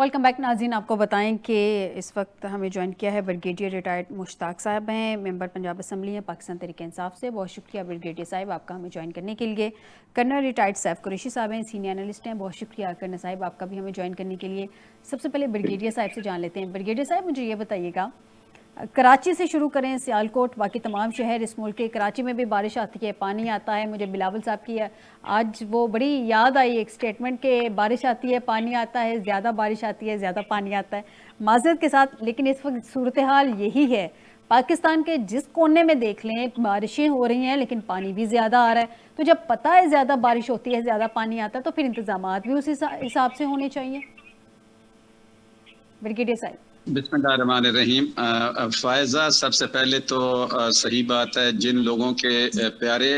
Welcome back नाज़रीन। आपको बताएं कि इस वक्त हमें ज्वाइन किया है ब्रिगेडियर रिटायर्ड मुश्ताक साहब हैं, मेंबर पंजाब असम्बली हैं पाकिस्तान तहरीक इंसाफ से। बहुत शुक्रिया ब्रिगेडियर साहब आपका हमें ज्वाइन करने के लिए। कर्नल रिटायर्ड सैफ कुरैशी साहब हैं, सीनियर एनालिस्ट हैं। बहुत शुक्रिया कर्नल साहब आपका भी हमें ज्वाइन करने के लिए। सबसे पहले ब्रिगेडियर साहब से जान लेते हैं। ब्रिगेडियर साहब मुझे ये बताइएगा, कराची से शुरू करें, सियालकोट, बाकी तमाम शहर इस मुल्क के, कराची में भी बारिश आती है, पानी आता है। मुझे बिलावल साहब की आज वो बड़ी याद आई एक स्टेटमेंट के बारिश आती है पानी आता है, ज़्यादा बारिश आती है ज़्यादा पानी आता है। माज़रत के साथ, लेकिन इस वक्त सूरत हाल यही है। पाकिस्तान के जिस कोने में देख लें बारिशें हो रही हैं लेकिन पानी भी ज़्यादा आ रहा है। तो जब पता है ज़्यादा बारिश होती है, ज़्यादा पानी आता है, तो फिर इंतजाम भी उस हिसाब से होने चाहिए। ब्रिगेडियर साहब। बिस्मिल्लाहिर्रहमानिर्रहीम। फ़ायज़ा, सबसे पहले तो सही बात है, जिन लोगों के प्यारे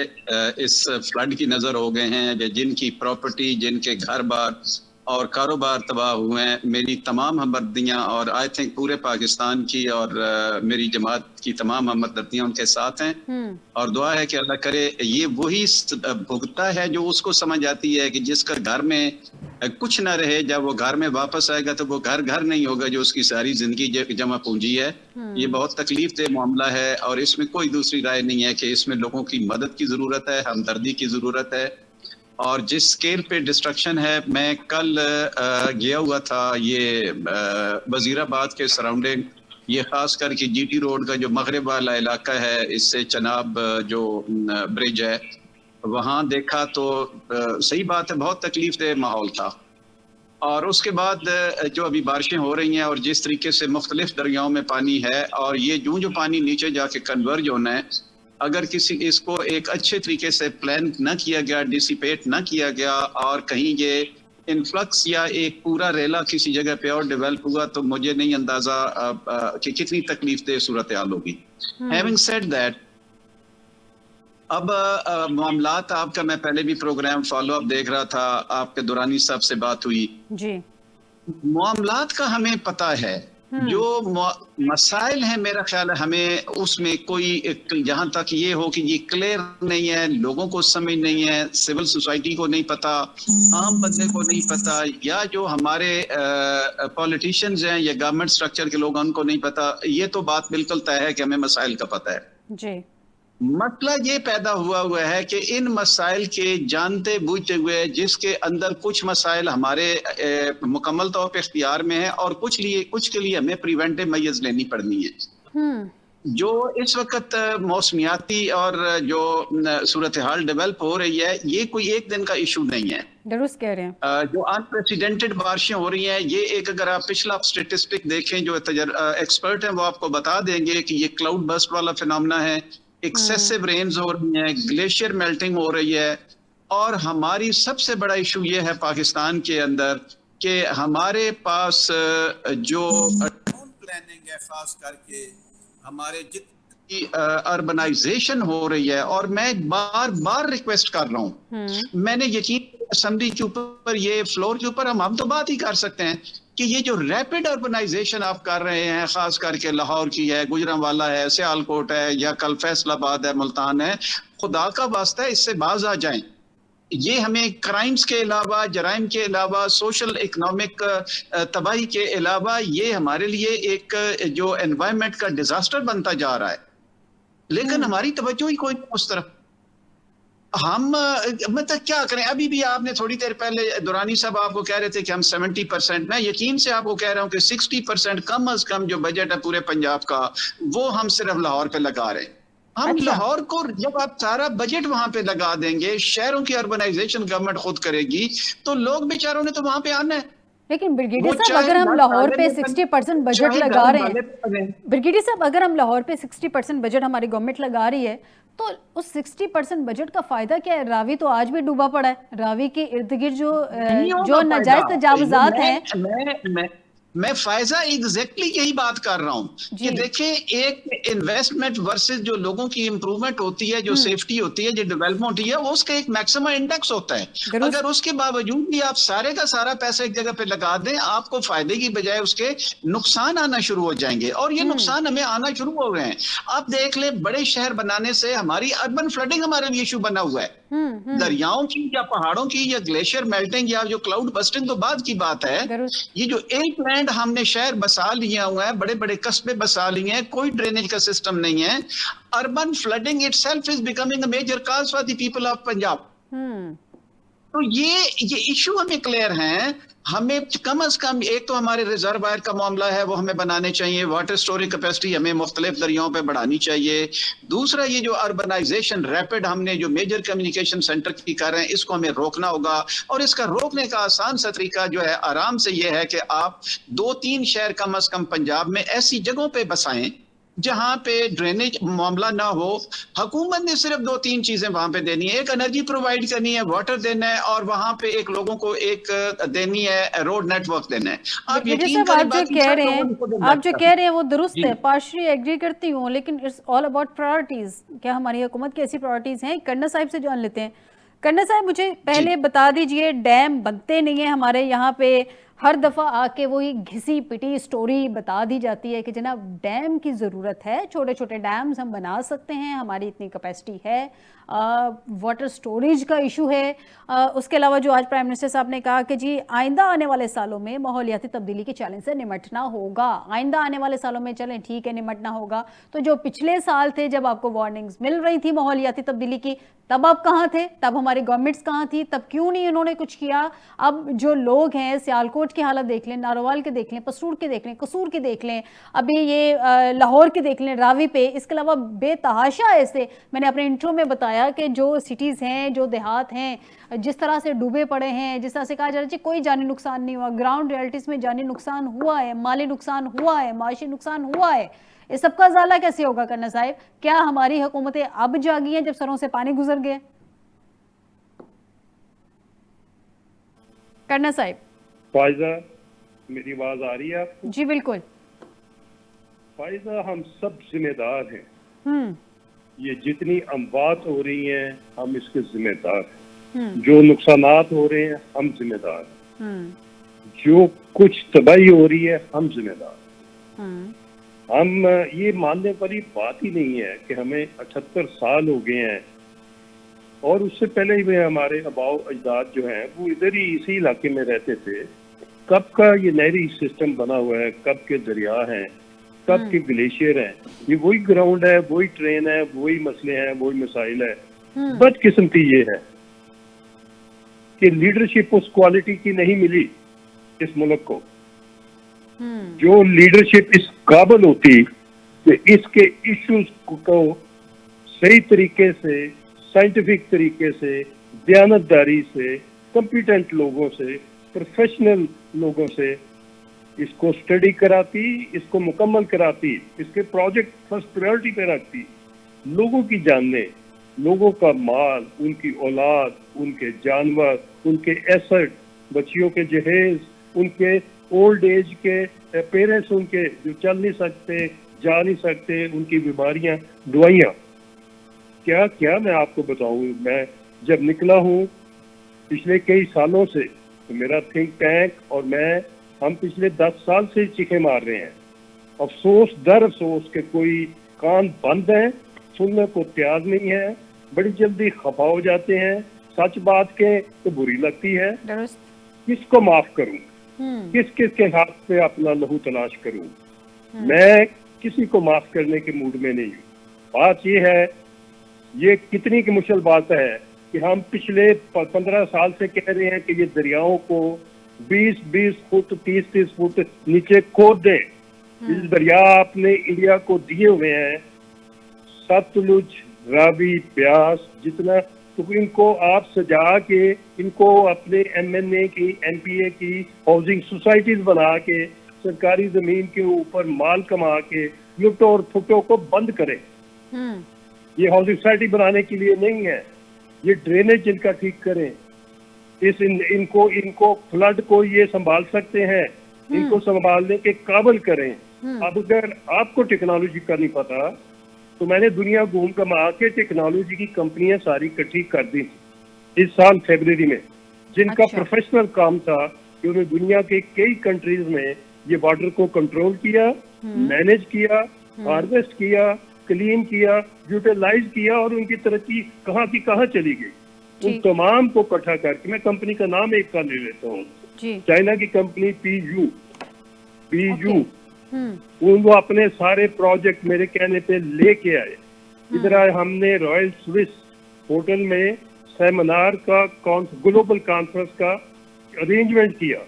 इस फ्लड की नज़र हो गए हैं, जिनकी प्रॉपर्टी, जिनके घर बार और कारोबार तबाह हुए हैं, मेरी तमाम हमदर्दियाँ और आई थिंक पूरे पाकिस्तान की और मेरी जमात की तमाम हमदर्दियाँ उनके साथ हैं। और दुआ है कि अल्लाह करे ये वही भुगता है जो उसको समझ आती है कि जिसका घर में कुछ ना रहे, जब वो घर में वापस आएगा तो वो घर नहीं होगा जो उसकी सारी जिंदगी जमा पूंजी है। ये बहुत तकलीफ दे मामला है और इसमें कोई दूसरी राय नहीं है कि इसमें लोगों की मदद की ज़रूरत है, हमदर्दी की ज़रूरत है। और जिस स्केल पे डिस्ट्रक्शन है, मैं कल गया हुआ था ये वजीराबाद के सराउंडिंग, ये खास करके जीटी रोड का जो मगरब वाला इलाका है, इससे चनाब जो ब्रिज है, वहाँ देखा तो सही बात है, बहुत तकलीफ दे माहौल था। और उसके बाद जो अभी बारिशें हो रही हैं और जिस तरीके से मुख्तलिफ दरियाओं में पानी है, और ये जो पानी नीचे जाके कन्वर्ज होना है, अगर किसी इसको एक अच्छे तरीके से प्लान न किया गया, डिसिपेट न किया गया, और कहीं ये इन्फ्लक्स या एक पूरा रेला किसी जगह पे और डेवलप हुआ, तो मुझे नहीं अंदाजा कि कितनी तकलीफ दे सूरत हाल होगी। हैविंग सेड दैट, अब मामलात आपका, मैं पहले भी प्रोग्राम फॉलो अप देख रहा था, आपके दुरानी साहब से बात हुई जी। मामलात का हमें पता है, जो मसाइल हैं, मेरा ख्याल है हमें उसमें कोई, जहां तक ये हो कि ये क्लियर नहीं है, लोगों को समझ नहीं है, सिविल सोसाइटी को नहीं पता, आम बंदे को नहीं पता, या जो हमारे पॉलिटिशियंस हैं या गवर्नमेंट स्ट्रक्चर के लोग उनको नहीं पता, ये तो बात बिल्कुल तय है कि हमें मसाइल का पता है जी। मसला ये पैदा हुआ है कि इन मसाइल के जानते बूझते हुए, जिसके अंदर कुछ मसाइल हमारे मुकम्मल तौर पे इख्तियार में है और कुछ के लिए हमें प्रिवेंटिव मेजर्स लेनी पड़नी है। जो इस वक्त मौसमियाती और जो सूरत हाल डेवलप हो रही है, ये कोई एक दिन का इशू नहीं है। दुरुस्त कह रहे हैं। जो अनप्रेसिडेंटेड बारिशें हो रही हैं, ये एक, अगर आप पिछला स्टेटिस्टिक देखें, जो एक्सपर्ट हैं वो आपको बता देंगे कि ये क्लाउड बस्ट वाला फिनोमेना है, एक्सेसिव रेन्स हो रही हैं, ग्लेशियर मेल्टिंग हो रही है। और हमारी सबसे बड़ा इशू ये है पाकिस्तान के अंदर कि हमारे पास जो टाउन प्लानिंग है, खास करके हमारे जितनी अर्बनाइजेशन हो रही है, और मैं बार बार रिक्वेस्ट कर रहा हूँ, मैंने यकीन असेंबली के ऊपर, ये फ्लोर के ऊपर हम तो बात ही कर सकते हैं कि ये जो रैपिड अर्बनाइजेशन आप कर रहे हैं, खास करके लाहौर की है, गुजरांवाला है, सियालकोट है, या कल फैसलाबाद है, मुल्तान है, खुदा का वास्ता है इससे बाज आ जाएं। ये हमें क्राइम्स के अलावा, जराइम के अलावा, सोशल इकोनॉमिक तबाही के अलावा, ये हमारे लिए एक जो एनवायरनमेंट का डिजास्टर बनता जा रहा है, लेकिन हमारी तवज्जो ही कोई नहीं उस तरफ। हम मतलब क्या करें? अभी भी आपने थोड़ी देर पहले दुरानी साहब आपको कह रहे थे कि हम 70%, मैं यकीन से आपको कह रहा हूं कि 60% कम अज कम जो बजट है पूरे पंजाब का, वो हम सिर्फ लाहौर पे लगा रहे हैं। हम लाहौर को, जब आप सारा बजट वहां पे लगा देंगे, शहरों की अर्बनाइजेशन गवर्नमेंट खुद करेगी, तो लोग बेचारों ने तो वहां पे आना है। लेकिन ब्रिगेडियर साहब, अगर हम लाहौर पे 60% बजट लगा रहे हैं, ब्रिगेडियर साहब अगर हम लाहौर पे 60% बजट हमारी गवर्नमेंट लगा रही है, तो उस 60% बजट का फायदा क्या है? रावी तो आज भी डूबा पड़ा है। रावी के इर्द गिर्द जो नाजायज तजावुजात हैं, मैं फ़ायज़ा एग्जैक्टली यही बात कर रहा हूँ कि देखें, एक इन्वेस्टमेंट वर्सेस जो लोगों की इंप्रूवमेंट होती है, जो सेफ्टी होती है, जो डेवलपमेंट होती है, उसका एक मैक्सिमम इंडेक्स होता है। अगर उसके बावजूद भी आप सारे का सारा पैसा एक जगह पे लगा दें, आपको फायदे की बजाय उसके नुकसान आना शुरू हो जाएंगे, और ये नुकसान हमें आना शुरू हो गए हैं। आप देख लें, बड़े शहर बनाने से हमारी अर्बन फ्लडिंग हमारे लिए इशू बना हुआ है। दरियाओं की या पहाड़ों की या ग्लेशियर मेल्टिंग या जो क्लाउड बस्टिंग तो बाद की बात है। ये जो एक लैंड हमने शहर बसा लिया हुआ है, बड़े बड़े कस्बे बसा लिए हैं, कोई ड्रेनेज का सिस्टम नहीं है। Urban flooding itself is becoming a major cause for the people of Punjab. तो ये इशू हमें क्लियर है। हमें कम से कम एक तो हमारे रिजर्वायर का मामला है वो हमें बनाने चाहिए, वाटर स्टोरेज कैपेसिटी हमें मुख्तलिफ दरियाओं पे बढ़ानी चाहिए। दूसरा ये जो अर्बनाइजेशन रैपिड हमने जो मेजर कम्युनिकेशन सेंटर की कर रहे हैं इसको हमें रोकना होगा। और इसका रोकने का आसान सा तरीका जो है आराम से ये है कि आप 2-3 शहर कम से कम पंजाब में ऐसी जगहों पे बसाएं जहां पे ड्रेनेज मामला ना हो। हुकूमत ने सिर्फ 2-3 चीजें वहां पे देनी है, एक एनर्जी प्रोवाइड करनी है, वाटर देना है, और वहां पे एक लोगों को एक देनी है रोड नेटवर्क देना है। आप यकीन साहब, करें आप जो बाकी कह सब रहे लोगों हैं, को आप जो कह रहे हैं वो दुरुस्त है, जी। पार्शली एग्री करती हूँ, लेकिन इट्स ऑल अबाउट प्रायोरिटीज। क्या हमारी हुकूमत की ऐसी प्रायोरिटीज हैं? कर्नल साहिब से जान लेते हैं। कर्नल साहब, मुझे पहले बता दीजिए, डैम बनते नहीं है हमारे यहाँ पे, हर दफ़ा आके वही घिसी पिटी स्टोरी बता दी जाती है कि जनाब डैम की ज़रूरत है, छोटे छोटे डैम्स हम बना सकते हैं, हमारी इतनी कैपेसिटी है, वाटर स्टोरेज का इशू है। उसके अलावा जो आज प्राइम मिनिस्टर साहब ने कहा कि जी आइंदा आने वाले सालों में माहौलियाती तब्दीली के चैलेंज से निमटना होगा, आइंदा आने वाले सालों में चलें ठीक है निमटना होगा। तो जो पिछले साल थे जब आपको वार्निंग्स मिल रही थी माहौलियाती तब्दीली की, तब आप कहाँ थे? तब हमारी गवर्नमेंट्स कहाँ थी? तब क्यों नहीं उन्होंने कुछ किया? अब जो लोग हैं, सियालकोट की हालत देख लें, नारोवाल के देख लें, पसरूर के देख लें, कसूर के देख लें, अभी ये लाहौर के देख लें रावी पे, इसके अलावा बेतहाशा ऐसे मैंने अपने इंट्रो में बताया कि जो सिटीज़ हैं, जो देहात हैं, जिस तरह से डूबे पड़े हैं, जिस तरह से कहा जा रहा है कोई जानी नुकसान नहीं हुआ, ग्राउंड रियलिटीज़ में जानी नुकसान हुआ है, माली नुकसान हुआ है, माशी नुकसान हुआ है। इस सबका उजाला कैसे होगा कर्नल साहिब? क्या हमारी हुकूमतें अब जागी हैं जब सरों से पानी गुजर गए? कर्नल साहिब। फायजा, मेरी आवाज आ रही है आपको? जी बिल्कुल। फायजा, हम सब जिम्मेदार हैं। ये जितनी अमवात हो रही हैं हम इसके जिम्मेदार हैं। जो नुकसानात हो रहे हैं हम जिम्मेदार हैं। जो कुछ तबाही हो रही है हम जिम्मेदार हैं। हम ये मानने वाली बात ही नहीं है कि हमें 78 साल हो गए हैं, और उससे पहले ही में हमारे आबाओ अजदाद जो हैं वो इधर ही इसी इलाके में रहते थे। कब का ये नहरी सिस्टम बना हुआ है, कब के दरिया हैं, कब के ग्लेशियर हैं। ये वही ग्राउंड है, वही ट्रेन है, वही मसले हैं, वही मसाइल है। बदकिस्मती ये है कि लीडरशिप उस क्वालिटी की नहीं मिली इस मुल्क को। जो लीडरशिप इस काबिल होती कि इसके इश्यूज को सही तरीके से, साइंटिफिक तरीके से, दयानतदारी से, कॉम्पिटेंट लोगों से, प्रोफेशनल लोगों से इसको स्टडी कराती, इसको मुकम्मल कराती, इसके प्रोजेक्ट फर्स्ट प्रायोरिटी पे रखती, लोगों की जानने, लोगों का माल, उनकी औलाद, उनके जानवर, उनके एसेट, बच्चियों के जहेज, उनके ओल्ड एज के पेरेंट्स, उनके जो चल नहीं सकते, जा नहीं सकते, उनकी बीमारियां, दवाइयां, क्या क्या मैं आपको बताऊं। मैं जब निकला हूं पिछले कई सालों से, तो मेरा थिंक टैंक और हम पिछले 10 साल से चीखे मार रहे हैं। अफसोस दर अफसोस के कोई कान बंद है, सुनने को तैयार नहीं है, बड़ी जल्दी खफा हो जाते हैं। सच बात के तो बुरी लगती है। किसको माफ करूं, किस किस के हाथ पे अपना लहू तलाश करूं? मैं किसी को माफ करने के मूड में नहीं हूं। बात ये है, ये कितनी की मुश्किल बात है कि हम पिछले 15 साल से कह रहे हैं कि ये दरियाओं को 20-20 फुट, 30-30 फुट नीचे खोद दें। इस दरिया आपने इंडिया को दिए हुए हैं, सतलुज, रावी, ब्यास, जितना, तो इनको आप सजा के, इनको अपने MNA की, NPA की हाउसिंग सोसाइटीज बना के, सरकारी जमीन के ऊपर माल कमा के लुटो और फुटो को बंद करें। ये हाउसिंग सोसाइटी बनाने के लिए नहीं है, ये ड्रेनेज इनका ठीक करें। इनको फ्लड को ये संभाल सकते हैं, इनको संभालने के काबिल करें। अब अगर आपको टेक्नोलॉजी का नहीं पता, तो मैंने दुनिया घूम कमा के टेक्नोलॉजी की कंपनियां सारी इकट्ठी कर दी थी इस साल फरवरी में, जिनका प्रोफेशनल काम था कि उन्होंने दुनिया के कई कंट्रीज में ये वाटर को कंट्रोल किया, मैनेज किया, हार्वेस्ट किया, क्लीन किया, यूटिलाइज किया, और उनकी तरक्की कहाँ की कहाँ चली गई। उन जी। तमाम को इकट्ठा करके, मैं कंपनी का नाम एक का ले लेता हूँ, जी। चाइना की कंपनी पीयू, हम्म। वो अपने सारे प्रोजेक्ट मेरे कहने पे लेके आए। इधर हमने रॉयल स्विस होटल में सेमिनार का ग्लोबल कॉन्फ्रेंस का अरेंजमेंट किया।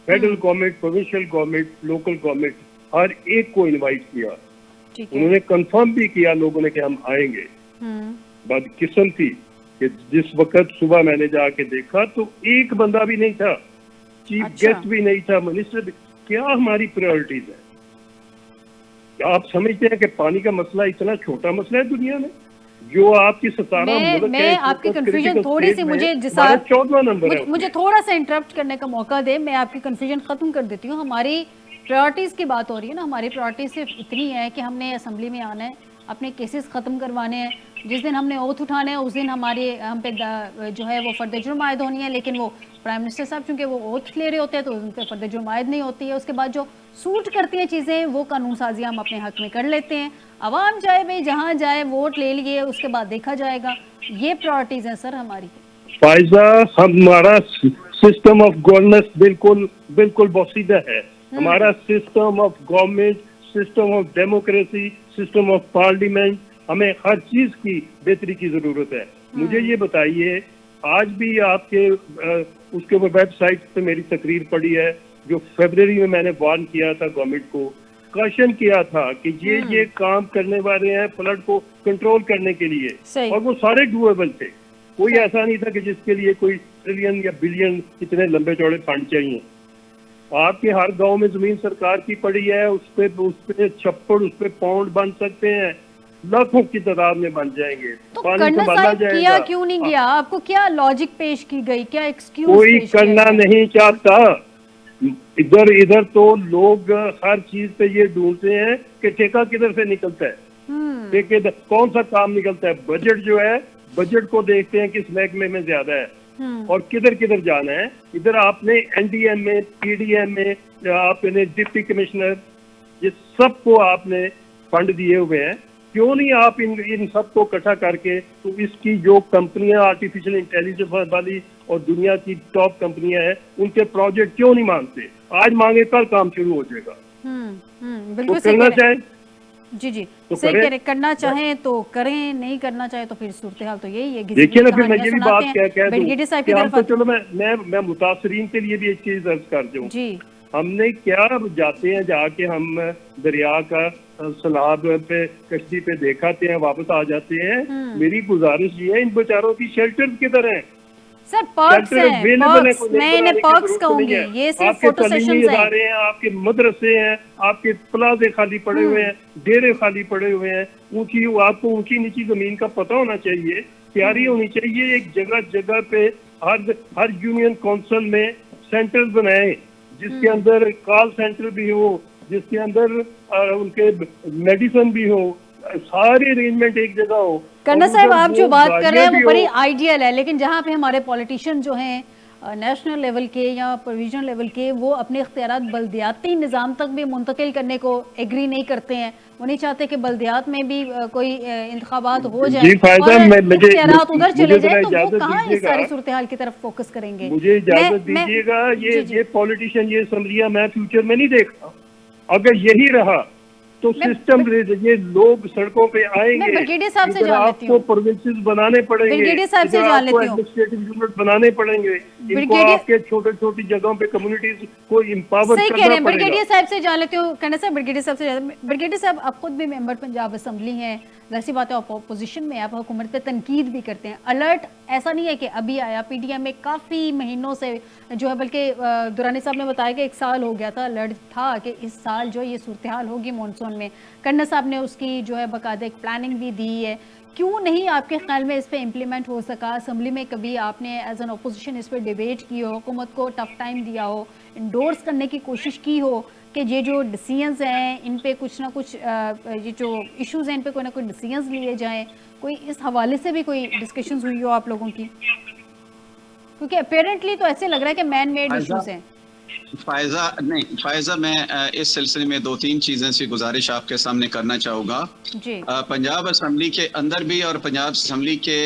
Federal government, provincial government, local government, हर एक को इनवाइट किया। ठीक है। उन्होंने कंफर्म भी किया लोगों ने कि हम आएंगे। बदकिस्मत थी कि जिस वक्त सुबह मैंने जाके देखा तो एक बंदा भी नहीं था, चीफ अच्छा। गेस्ट भी नहीं था, मिनिस्टर भी। क्या हमारी प्रायोरिटीज है? क्या आप समझते हैं कि पानी का मसला इतना छोटा मसला है दुनिया में? जो आपकी 17 मुल्क मैं है, आपकी कंफ्यूजन थोड़ी सी मुझे 14वां नंबर है। मुझे थोड़ा सा इंटरप्ट करने का मौका दे, मैं आपकी कंफ्यूजन खत्म कर देती हूँ। हमारी प्रायोरिटीज की बात हो रही है ना, हमारी प्रायोरिटी सिर्फ इतनी है कि हमने असेंबली में आना है, अपने केसेस खत्म करवाने हैं। जिस दिन हमने ओथ उठाने हैं उस दिन हम पे जो है वो फर्द जुर्म आयद होनी है, लेकिन वो प्राइम मिनिस्टर साहब चूंकि वो ओथ ले रहे होते हैं तो उन पर फर्द जुर्म आयद नहीं होती है। उसके बाद जो सूट करती हैं चीज़ें वो कानून साजियाँ हम अपने हक में कर लेते हैं। आवाम जाए भाई जहाँ जाए, वोट ले लिए, उसके बाद देखा जाएगा। ये प्रायोरिटीज हैं सर हमारी। फायजा, हमारा सिस्टम ऑफ गवर्नेंस बिल्कुल बिल्कुल बोसीदा है। हमारा system of government, system of democracy, system of parliament, हमें हर चीज की बेहतरी की जरूरत है। मुझे ये बताइए, आज भी आपके उसके वेबसाइट पे मेरी तकरीर पड़ी है जो फरवरी में मैंने वार्न किया था गवर्नमेंट को, क्वेश्चन किया था कि ये काम करने वाले हैं फ्लड को कंट्रोल करने के लिए, और वो सारे डूएबल थे। कोई ऐसा नहीं था कि जिसके लिए कोई ट्रिलियन या बिलियन इतने लंबे चौड़े फंड चाहिए। आपके हर गांव में जमीन सरकार की पड़ी है, उस पे छप्पड़, उस पे पौंड बन सकते हैं, लाखों की तादाद में बन जाएंगे। तो पानी करना संभाला साहब जाएगा। किया क्यों नहीं गया? आपको क्या लॉजिक पेश की गई, क्या एक्सक्यूज कोई पेश किया करना गया? नहीं चाहता। इधर इधर तो लोग हर चीज पे ये ढूंढते हैं कि ठेका किधर से निकलता है, ठेके कौन सा काम निकलता है। बजट जो है, बजट को देखते हैं किस महकमे में ज्यादा है और किधर किधर जाना है। इधर आपने एनडीएम में, पीडीएम में, आपने डिप्टी कमिश्नर, ये सबको आपने फंड दिए हुए हैं। क्यों नहीं आप इन सबको इकट्ठा करके, तो इसकी जो कंपनियां आर्टिफिशियल इंटेलिजेंस वाली और दुनिया की टॉप कंपनियां हैं, उनके प्रोजेक्ट क्यों नहीं मांगते? आज मांगे कल काम शुरू हो जाएगा। बिल्कुल तो करना चाहे जी तो सही करें। कह रहे, करना चाहें तो करें, नहीं करना चाहे तो फिर सूरत हाल तो यही है। देखिए ना, फिर मैं ये भी बात कह दूं साहब कि की हम तरफ तो, चलो मैं मुतासरीन के लिए भी एक चीज अर्ज कर दूं। जी हमने क्या जाते हैं, जाके हम दरिया का सैलाब पे कश्ती पे देखाते हैं, वापस आ जाते हैं। मेरी गुजारिश ये है, इन बेचारों की शेल्टर किधर हैं? सर पर्क्स हैं, पर्क्स, मैं इन्हें पर्क्स कहूंगी। ये सिर्फ आपके फोटो तलीमी सेशंस हैं। इदारे हैं, आपके मदरसे हैं, आपके प्लाजे खाली पड़े हुए हैं, डेरे खाली पड़े हुए हैं। आपको ऊंची नीची जमीन का पता होना चाहिए, तैयारी होनी चाहिए। एक जगह जगह पे हर यूनियन काउंसिल में सेंटर बनाए जिसके अंदर कॉल सेंटर भी हो, जिसके अंदर उनके मेडिसिन भी हो, सारे अरेंजमेंट एक जगह हो। करना साहब, आप जो बात कर रहे हैं वो बड़ी आइडियल है, लेकिन जहाँ पे हमारे पॉलिटिशियन जो हैं नेशनल लेवल के या प्रोविजनल लेवल के, वो अपने इख्तियारात बल्दियाती निज़ाम तक भी मुंतकिल करने को एग्री नहीं करते हैं। वो नहीं चाहते कि बल्दियात में भी कोई इंतखाबात हो जाए और इख्तियारात उधर चले जाए, तो वो कहाँ इस सारी सूरत हाल की तरफ फोकस करेंगे? मुझे इजाजत दीजिएगा, ये पॉलिटिशियन, ये असम्बलियां मैं फ्यूचर में नहीं देखता। अगर यही रहा तो सिस्टम, ये लोग सड़कों पे आएंगे, ब्रिगेडियर साहब से जान लेती आपको प्रोविंसेस बनाने पड़ेंगे, ब्रिगेडियर साहब से जान लेती हूं, एडमिनिस्ट्रेटिव यूनिट बनाने पड़ेंगे, इनको आपके छोटे छोटी जगहों पे कम्युनिटीज को एम्पावर करना पड़ेगा। ब्रिगेडियर साहब से जान लेती हूँ। कहना साहब, ब्रिगेडियर साहब से, ब्रिगेडियर साहब आप खुद भी मेंबर पंजाब असेंबली हैं, वैसी बात है अपोजिशन में, आप हुकूमत पे तनकीद भी करते हैं। अलर्ट ऐसा नहीं है कि अभी आया, पीडीएम में काफ़ी महीनों से जो है, बल्कि दुरानी साहब ने बताया कि 1 साल हो गया था, अलर्ट था कि इस साल जो ये सूरत हाल होगी मॉनसून में। कन्ना साहब ने उसकी जो है बाकायदा एक प्लानिंग भी दी है। क्यों नहीं आपके ख्याल में इस पे इम्प्लीमेंट हो सका? असेंबली में कभी आपने एज एन अपोजिशन इस पर डिबेट की हो, हुकूमत को टफ टाइम दिया हो, इंडोर्स करने की कोशिश की हो कि ये जो डिसीजंस हैं इन पे कुछ ना कुछ, ये जो इश्यूज हैं इन पे कोई ना कोई डिसीजंस लिए जाएं? कोई इस हवाले से भी कोई डिस्कशंस हुई हो आप लोगों की? क्योंकि अपेरेंटली तो ऐसे लग रहा है कि मैन मेड इश्यूज हैं। फायजा, मैं इस सिलसिले में 2-3 चीजें सी गुजारिश आपके सामने करना चाहूँगा। जी। पंजाब असम्बली के अंदर भी और पंजाब असम्बली के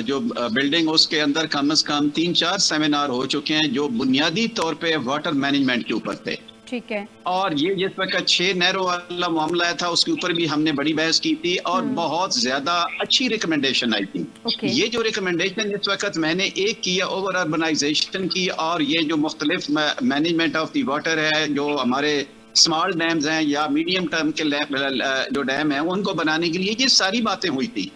जो बिल्डिंग उसके अंदर कम से कम 3-4 सेमिनार हो चुके हैं जो बुनियादी तौर पे वाटर मैनेजमेंट के ऊपर थे। ठीक है। और ये जिस वक्त 6 नहरों वाला मामला था उसके ऊपर भी हमने बड़ी बहस की थी और बहुत ज्यादा अच्छी रिकमेंडेशन आई थी। ये जो रिकमेंडेशन इस वक्त मैंने एक किया ओवर अर्बनाइजेशन की और ये जो मुख्तलिफ मैनेजमेंट ऑफ दी वाटर है, जो हमारे स्मॉल डैम्स हैं या मीडियम टर्म के जो डैम है उनको बनाने के लिए, ये सारी बातें हुई थी।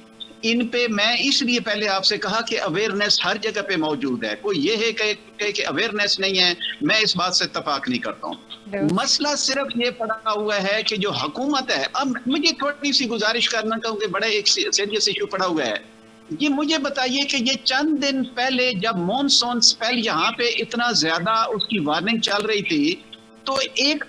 इन पे मैं इसलिए पहले आपसे कहा कि अवेयरनेस हर जगह पे मौजूद है। कोई ये है कि अवेयरनेस नहीं है, मैं इस बात से इत्तफाक नहीं करता हूँ। मसला सिर्फ ये पड़ा हुआ है कि जो हुकूमत है, अब मुझे थोड़ी सी गुजारिश करना चाहूँ कि बड़ा एक सीरियस इशू पड़ा हुआ है। ये मुझे बताइए कि ये चंद दिन पहले जब मॉनसून स्पेल यहाँ पे इतना ज्यादा उसकी वार्निंग चल रही थी, तो एक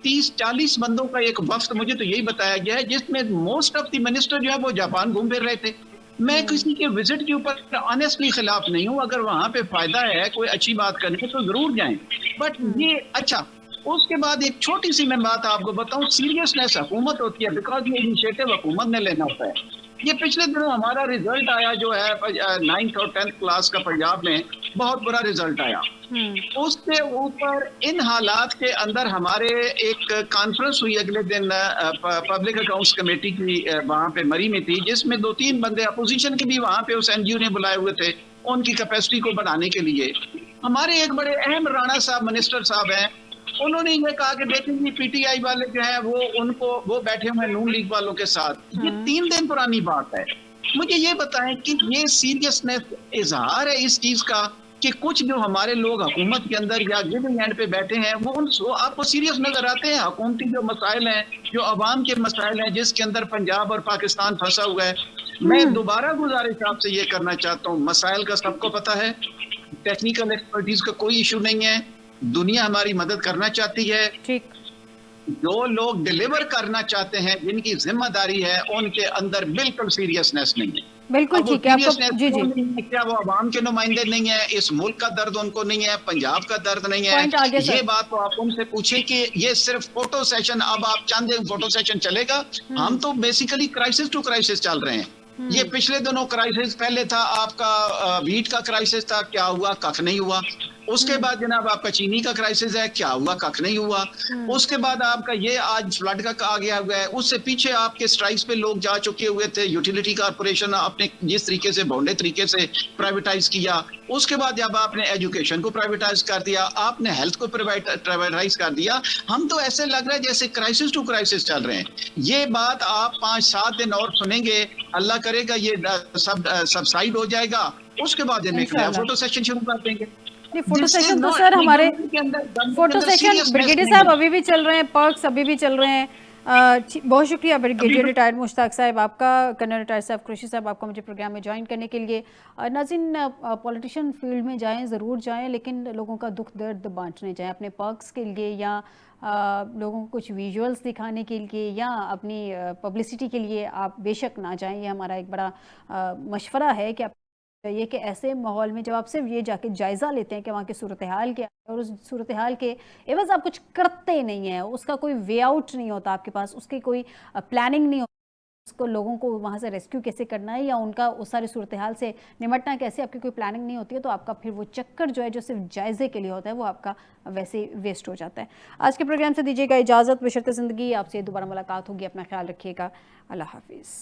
30-40 बंदों का एक वफ्द, मुझे तो यही बताया गया है, जिसमें मोस्ट ऑफ द मिनिस्टर जो है वो जापान घूम फिर रहे थे। मैं किसी के विजिट के ऊपर ऑनेस्टली खिलाफ नहीं हूँ, अगर वहां पे फायदा है, कोई अच्छी बात करनी तो जरूर जाएं। बट ये अच्छा, उसके बाद एक छोटी सी मैं बात आपको बताऊं, सीरियसनेस हुकूमत होती है, बिकॉज ये इनिशिएटिव हुकूमत ने लेना होता है। ये पिछले दिनों हमारा रिजल्ट आया जो है 9th और 10th क्लास का पंजाब में, बहुत बुरा रिजल्ट आया। उसके ऊपर इन हालात के अंदर हमारे एक कॉन्फ्रेंस हुई अगले दिन पब्लिक अकाउंट्स कमेटी की, वहां पे मरी में थी, जिसमें 2-3 बंदे अपोजिशन के भी वहां पे उस एनजीओ ने बुलाए हुए थे उनकी कैपेसिटी को बढ़ाने के लिए। हमारे एक बड़े अहम राणा साहब मिनिस्टर साहब हैं, उन्होंने ये कहा कि देखेंगे पीटीआई वाले जो है वो बैठे हुए नून लीग वालों के साथ। ये 3 दिन पुरानी बात है। मुझे ये बताएं कि ये सीरियसनेस इजहार है इस चीज का कि कुछ जो हमारे लोग हुकूमत के अंदर या गिविंग एंड पे बैठे हैं वो आपको सीरियस नजर आते हैं? हुकूमती जो मसाइल हैं, जो अवाम के मसाइल हैं, जिसके अंदर पंजाब और पाकिस्तान फंसा हुआ है, मैं दोबारा गुजारिश आपसे ये करना चाहता हूँ, मसाइल का सबको पता है, टेक्निकल एक्सपर्टीज का कोई इशू नहीं है, दुनिया हमारी मदद करना चाहती है। ठीक। जो लोग डिलीवर करना चाहते हैं, जिनकी जिम्मेदारी है, उनके अंदर बिल्कुल सीरियसनेस नहीं है। बिल्कुल ठीक है। आपको जी जी, क्या वो अवाम के नुमाइंदे नहीं है? इस मुल्क का दर्द उनको नहीं है? पंजाब का दर्द नहीं है? ये बात तो आप उनसे पूछे कि ये सिर्फ फोटो सेशन, अब आप चाहते हैं फोटो सेशन चलेगा? हम तो बेसिकली क्राइसिस टू क्राइसिस चल रहे हैं। ये पिछले दिनों क्राइसिस, पहले था आपका वीट का क्राइसिस था, क्या हुआ? कख नहीं हुआ। उसके बाद जनाब आपका चीनी का क्राइसिस है, क्या हुआ? कख नहीं हुआ। उसके बाद आपका ये आज फ्लड का आ गया हुआ है। उससे पीछे आपके स्ट्राइक्स पे लोग जा चुके हुए थे। यूटिलिटी कॉर्पोरेशन आपने जिस तरीके से भोंडे तरीके से प्राइवेटाइज किया, उसके बाद जब आपने एजुकेशन को प्राइवेटाइज कर दिया, आपने हेल्थ को प्राइवेटाइज कर दिया, हम तो ऐसे लग रहा है जैसे क्राइसिस टू क्राइसिस चल रहे हैं। ये बात आप 5-7 दिन और सुनेंगे, अल्लाह करेगा ये सब सबसाइड हो जाएगा, उसके बाद एक नया फोटो सेशन शुरू कर देंगे। फोटो सेशन तो सर हमारे फोटो सेशन ब्रिगेडियर साहब अभी भी चल रहे हैं, पर्क्स अभी भी चल रहे हैं। बहुत शुक्रिया ब्रिगेडियर रिटायर्ड मुश्ताक साहब आपका, कर्नल रिटायर्ड साहब कुरैशी साहब आपका मुझे प्रोग्राम में ज्वाइन करने के लिए। नाज़रीन, पॉलिटिशियन फील्ड में जाएं, ज़रूर जाएं, लेकिन लोगों का दुख दर्द बांटने जाएं, अपने पर्क्स के लिए या लोगों को कुछ विजुअल्स दिखाने के लिए या अपनी पब्लिसिटी के लिए आप बेशक ना जाएं। ये हमारा एक बड़ा मशवरा है कि आप ये कि ऐसे माहौल में जब आप सिर्फ ये जाके जायज़ा लेते हैं कि वहाँ की सूरत हाल क्या है और उस सूरत हाल के एवज़ आप कुछ करते नहीं हैं, उसका कोई वे आउट नहीं होता आपके पास, उसकी कोई प्लानिंग नहीं होती, उसको लोगों को वहाँ से रेस्क्यू कैसे करना है या उनका उस सारी सूरत हाल से निमटना कैसे, आपकी कोई प्लानिंग नहीं होती है, तो आपका फिर वो चक्कर जो है जो सिर्फ जायज़े के लिए होता है वो आपका वैसे ही वेस्ट हो जाता है। आज के प्रोग्राम से दीजिएगा इजाज़त, बशर्ते ज़िंदगी। आपसे दोबारा मुलाकात होगी, अपना ख्याल रखिएगा। अल्लाह हाफिज़।